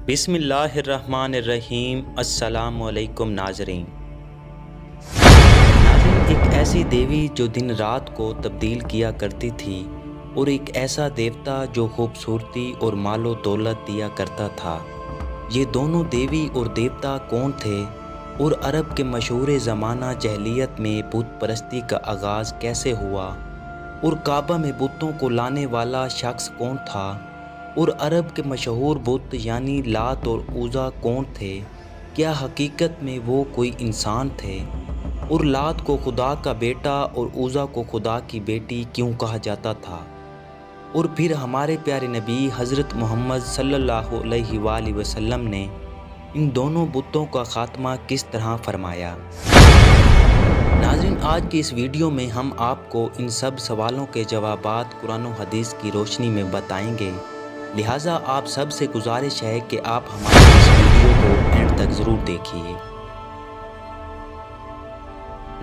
بسم اللہ الرحمن الرحیم۔ السلام علیکم ناظرین۔ ایک ایسی دیوی جو دن رات کو تبدیل کیا کرتی تھی، اور ایک ایسا دیوتا جو خوبصورتی اور مال و دولت دیا کرتا تھا۔ یہ دونوں دیوی اور دیوتا کون تھے، اور عرب کے مشہور زمانہ جاہلیت میں بت پرستی کا آغاز کیسے ہوا، اور کعبہ میں بتوں کو لانے والا شخص کون تھا، اور عرب کے مشہور بت یعنی لات اور عزا کون تھے؟ کیا حقیقت میں وہ کوئی انسان تھے؟ اور لات کو خدا کا بیٹا اور عزا کو خدا کی بیٹی کیوں کہا جاتا تھا؟ اور پھر ہمارے پیارے نبی حضرت محمد صلی اللہ علیہ وآلہ وسلم نے ان دونوں بتوں کا خاتمہ کس طرح فرمایا؟ ناظرین، آج کی اس ویڈیو میں ہم آپ کو ان سب سوالوں کے جوابات قرآن و حدیث کی روشنی میں بتائیں گے، لہٰذا آپ سب سے گزارش ہے کہ آپ ہماری اس ویڈیو کو اینڈ تک ضرور دیکھیے۔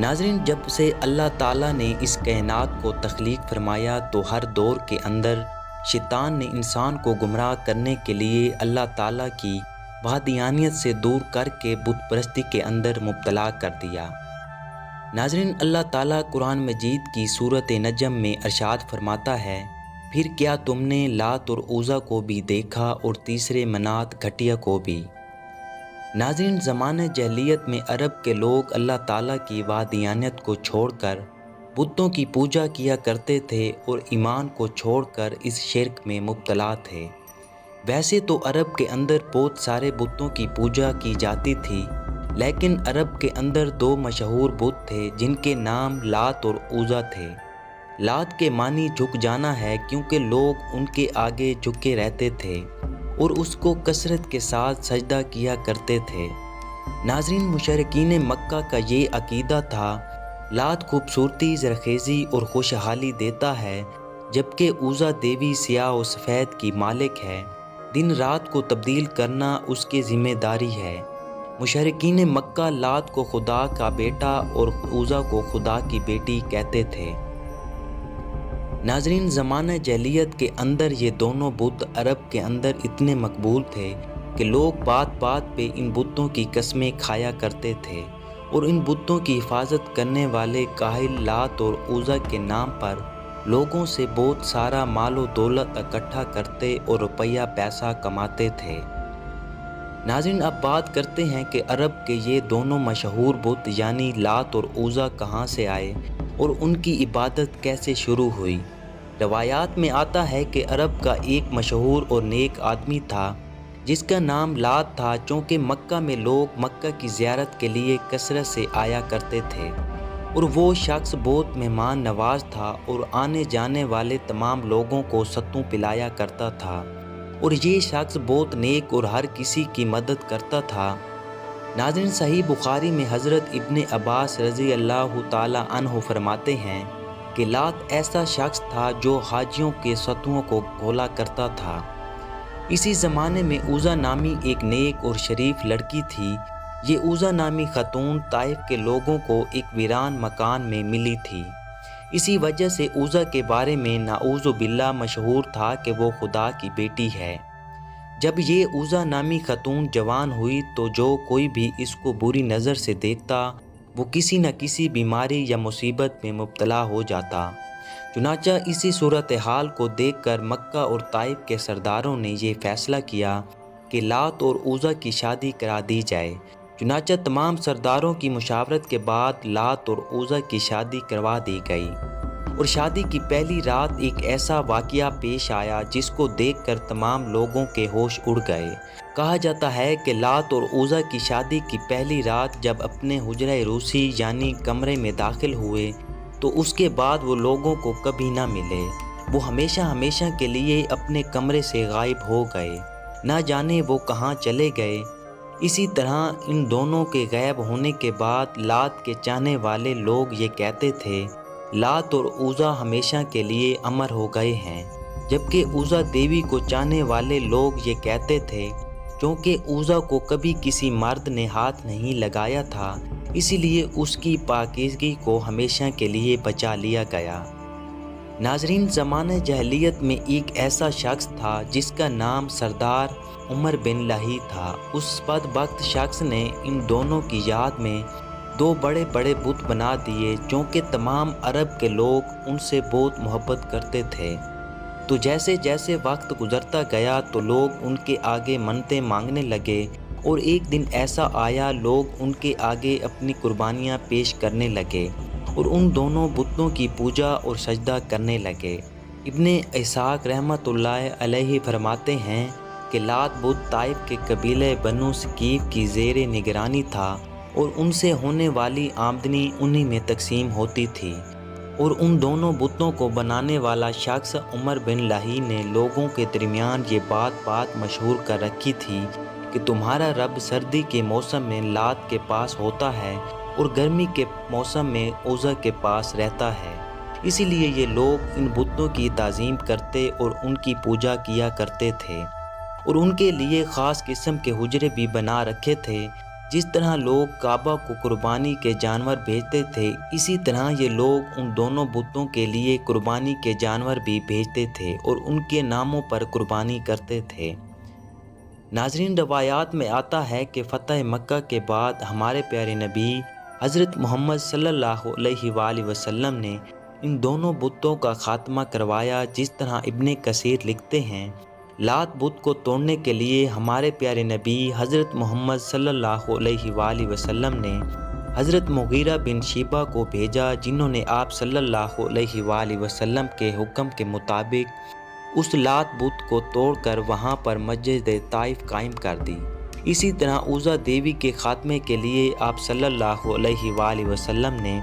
ناظرین، جب سے اللہ تعالیٰ نے اس کائنات کو تخلیق فرمایا تو ہر دور کے اندر شیطان نے انسان کو گمراہ کرنے کے لیے اللہ تعالیٰ کی وحدانیت سے دور کر کے بت پرستی کے اندر مبتلا کر دیا۔ ناظرین، اللہ تعالیٰ قرآن مجید کی سورۃ نجم میں ارشاد فرماتا ہے، پھر کیا تم نے لات اور عزا کو بھی دیکھا اور تیسرے منات گھٹیا کو بھی؟ ناظرین، زمانہ جاہلیت میں عرب کے لوگ اللہ تعالیٰ کی وحدانیت کو چھوڑ کر بتوں کی پوجا کیا کرتے تھے اور ایمان کو چھوڑ کر اس شرک میں مبتلا تھے۔ ویسے تو عرب کے اندر بہت سارے بتوں کی پوجا کی جاتی تھی، لیکن عرب کے اندر دو مشہور بت تھے جن کے نام لات اور عزا تھے۔ لات کے معنی جھک جانا ہے، کیونکہ لوگ ان کے آگے جھکے رہتے تھے اور اس کو کثرت کے ساتھ سجدہ کیا کرتے تھے۔ ناظرین، مشرکین مکہ کا یہ عقیدہ تھا، لات خوبصورتی، زرخیزی اور خوشحالی دیتا ہے، جبکہ عزا دیوی سیاہ و سفید کی مالک ہے، دن رات کو تبدیل کرنا اس کی ذمہ داری ہے۔ مشرکین مکہ لات کو خدا کا بیٹا اور عزا کو خدا کی بیٹی کہتے تھے۔ ناظرین، زمانہ جاہلیت کے اندر یہ دونوں بت عرب کے اندر اتنے مقبول تھے کہ لوگ بات بات پہ ان بتوں کی قسمیں کھایا کرتے تھے، اور ان بتوں کی حفاظت کرنے والے کاہل لات اور عزا کے نام پر لوگوں سے بہت سارا مال و دولت اکٹھا کرتے اور روپیہ پیسہ کماتے تھے۔ ناظرین، اب بات کرتے ہیں کہ عرب کے یہ دونوں مشہور بت یعنی لات اور عزا کہاں سے آئے اور ان کی عبادت کیسے شروع ہوئی۔ روایات میں آتا ہے کہ عرب کا ایک مشہور اور نیک آدمی تھا جس کا نام لات تھا، چونکہ مکہ میں لوگ مکہ کی زیارت کے لیے کثرت سے آیا کرتے تھے، اور وہ شخص بہت مہمان نواز تھا اور آنے جانے والے تمام لوگوں کو ستوں پلایا کرتا تھا، اور یہ شخص بہت نیک اور ہر کسی کی مدد کرتا تھا۔ ناظرین، صحیح بخاری میں حضرت ابن عباس رضی اللہ تعالی عنہ فرماتے ہیں کہ لات ایسا شخص تھا جو حاجیوں کے ستوؤں کو کھولا کرتا تھا۔ اسی زمانے میں عزا نامی ایک نیک اور شریف لڑکی تھی۔ یہ عزا نامی خاتون طائف کے لوگوں کو ایک ویران مکان میں ملی تھی۔ اسی وجہ سے عزا کے بارے میں نعوذ باللہ مشہور تھا کہ وہ خدا کی بیٹی ہے۔ جب یہ عزا نامی خاتون جوان ہوئی تو جو کوئی بھی اس کو بری نظر سے دیکھتا وہ کسی نہ کسی بیماری یا مصیبت میں مبتلا ہو جاتا۔ چنانچہ اسی صورتحال کو دیکھ کر مکہ اور طائف کے سرداروں نے یہ فیصلہ کیا کہ لات اور عزا کی شادی کرا دی جائے۔ چنانچہ تمام سرداروں کی مشاورت کے بعد لات اور عزا کی شادی کروا دی گئی، اور شادی کی پہلی رات ایک ایسا واقعہ پیش آیا جس کو دیکھ کر تمام لوگوں کے ہوش اڑ گئے۔ کہا جاتا ہے کہ لات اور عزا کی شادی کی پہلی رات جب اپنے حجرہ روسی یعنی کمرے میں داخل ہوئے تو اس کے بعد وہ لوگوں کو کبھی نہ ملے۔ وہ ہمیشہ ہمیشہ کے لیے اپنے کمرے سے غائب ہو گئے، نہ جانے وہ کہاں چلے گئے۔ اسی طرح ان دونوں کے غائب ہونے کے بعد لات کے چاہنے والے لوگ یہ کہتے تھے، لات اور عزا ہمیشہ کے لیے امر ہو گئے ہیں، جبکہ عزا دیوی کو چاہنے والے لوگ یہ کہتے تھے، چونکہ عزا کو کبھی کسی مرد نے ہاتھ نہیں لگایا تھا، اسی لیے اس کی پاکیزگی کو ہمیشہ کے لیے بچا لیا گیا۔ ناظرین، زمانہ جاہلیت میں ایک ایسا شخص تھا جس کا نام سردار عمر بن لہی تھا۔ اس بدبخت شخص نے ان دونوں کی یاد میں 2 بڑے بڑے بت بنا دیے، چونکہ تمام عرب کے لوگ ان سے بہت محبت کرتے تھے۔ تو جیسے جیسے وقت گزرتا گیا تو لوگ ان کے آگے منتیں مانگنے لگے، اور ایک دن ایسا آیا لوگ ان کے آگے اپنی قربانیاں پیش کرنے لگے اور ان دونوں بتوں کی پوجا اور سجدہ کرنے لگے۔ ابن اسحاق رحمۃ اللہ علیہ فرماتے ہیں کہ لات بت طائف کے قبیلے بنو ثقیف کی زیر نگرانی تھا، اور ان سے ہونے والی آمدنی انہی میں تقسیم ہوتی تھی، اور ان دونوں بتوں کو بنانے والا شخص عمر بن لہی نے لوگوں کے درمیان یہ بات مشہور کر رکھی تھی کہ تمہارا رب سردی کے موسم میں لات کے پاس ہوتا ہے اور گرمی کے موسم میں عزا کے پاس رہتا ہے۔ اسی لیے یہ لوگ ان بتوں کی تعظیم کرتے اور ان کی پوجا کیا کرتے تھے، اور ان کے لیے خاص قسم کے حجرے بھی بنا رکھے تھے۔ جس طرح لوگ کعبہ کو قربانی کے جانور بھیجتے تھے، اسی طرح یہ لوگ ان دونوں بتوں کے لیے قربانی کے جانور بھی بھیجتے تھے اور ان کے ناموں پر قربانی کرتے تھے۔ ناظرین، روایات میں آتا ہے کہ فتح مکہ کے بعد ہمارے پیارے نبی حضرت محمد صلی اللہ علیہ وآلہ وسلم نے ان دونوں بتوں کا خاتمہ کروایا۔ جس طرح ابن کثیر لکھتے ہیں، لات بت کو توڑنے کے لیے ہمارے پیارے نبی حضرت محمد صلی اللہ علیہ وآلہ وسلم نے حضرت مغیرہ بن شیبہ کو بھیجا، جنہوں نے آپ صلی اللہ علیہ وآلہ وسلم کے حکم کے مطابق اس لات بت کو توڑ کر وہاں پر مسجد طائف قائم کر دی۔ اسی طرح عزا دیوی کے خاتمے کے لیے آپ صلی اللہ علیہ وآلہ وسلم نے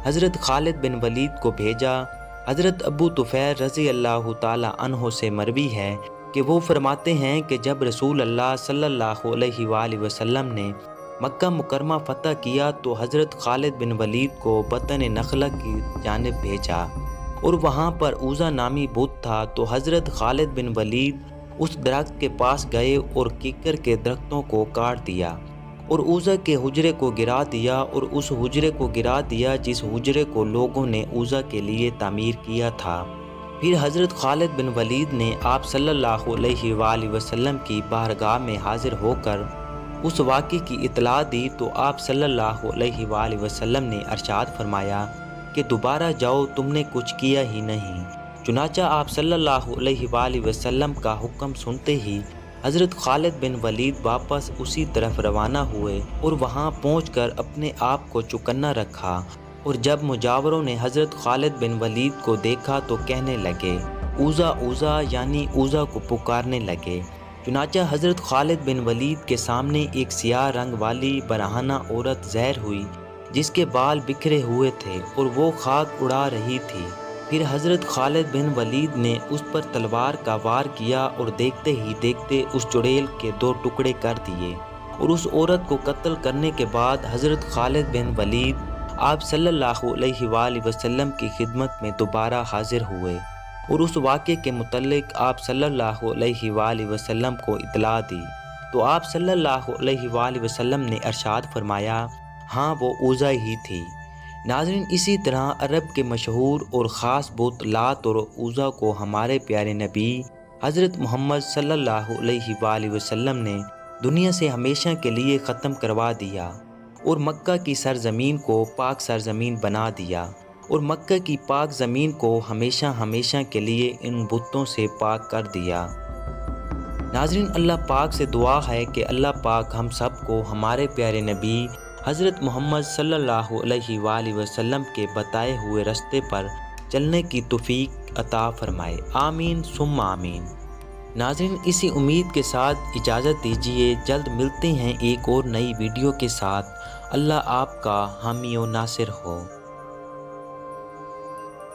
حضرت خالد بن ولید کو بھیجا۔ حضرت ابو طفیل رضی اللہ تعالی عنہ سے مروی ہے کہ وہ فرماتے ہیں کہ جب رسول اللہ صلی اللہ علیہ وآلہ وسلم نے مکہ مکرمہ فتح کیا تو حضرت خالد بن ولید کو بطن نخلہ کی جانب بھیجا، اور وہاں پر عزا نامی بت تھا۔ تو حضرت خالد بن ولید اس درخت کے پاس گئے اور کیکر کے درختوں کو کاٹ دیا اور عزا کے حجرے کو گرا دیا، اور اس حجرے کو گرا دیا جس حجرے کو لوگوں نے عزا کے لیے تعمیر کیا تھا۔ پھر حضرت خالد بن ولید نے آپ صلی اللہ علیہ وآلہ وسلم کی بارگاہ میں حاضر ہو کر اس واقعے کی اطلاع دی، تو آپ صلی اللہ علیہ وآلہ وسلم نے ارشاد فرمایا کہ دوبارہ جاؤ، تم نے کچھ کیا ہی نہیں۔ چنانچہ آپ صلی اللہ علیہ وآلہ وسلم کا حکم سنتے ہی حضرت خالد بن ولید واپس اسی طرف روانہ ہوئے اور وہاں پہنچ کر اپنے آپ کو چوکنا رکھا، اور جب مجاوروں نے حضرت خالد بن ولید کو دیکھا تو کہنے لگے عزا عزا، یعنی عزا کو پکارنے لگے۔ چنانچہ حضرت خالد بن ولید کے سامنے ایک سیاہ رنگ والی برہنہ عورت ظاہر ہوئی جس کے بال بکھرے ہوئے تھے اور وہ خاک اڑا رہی تھی۔ پھر حضرت خالد بن ولید نے اس پر تلوار کا وار کیا اور دیکھتے ہی دیکھتے اس چڑیل کے 2 ٹکڑے کر دیے، اور اس عورت کو قتل کرنے کے بعد حضرت خالد بن ولید آپ صلی اللہ علیہ وآلہ وسلم کی خدمت میں دوبارہ حاضر ہوئے اور اس واقعے کے متعلق آپ صلی اللہ علیہ وآلہ وسلم کو اطلاع دی، تو آپ صلی اللہ علیہ وآلہ وسلم نے ارشاد فرمایا ہاں وہ عزا ہی تھی۔ ناظرین، اسی طرح عرب کے مشہور اور خاص بت لات اور عزا کو ہمارے پیارے نبی حضرت محمد صلی اللہ علیہ وآلہ وسلم نے دنیا سے ہمیشہ کے لیے ختم کروا دیا اور مکہ کی سرزمین کو پاک سرزمین بنا دیا، اور مکہ کی پاک زمین کو ہمیشہ ہمیشہ کے لیے ان بتوں سے پاک کر دیا۔ ناظرین، اللہ پاک سے دعا ہے کہ اللہ پاک ہم سب کو ہمارے پیارے نبی حضرت محمد صلی اللہ علیہ وآلہ وسلم کے بتائے ہوئے راستے پر چلنے کی توفیق عطا فرمائے، آمین ثم آمین۔ ناظرین، اسی امید کے ساتھ اجازت دیجیے، جلد ملتے ہیں ایک اور نئی ویڈیو کے ساتھ۔ اللہ آپ کا حامی و ناصر ہو۔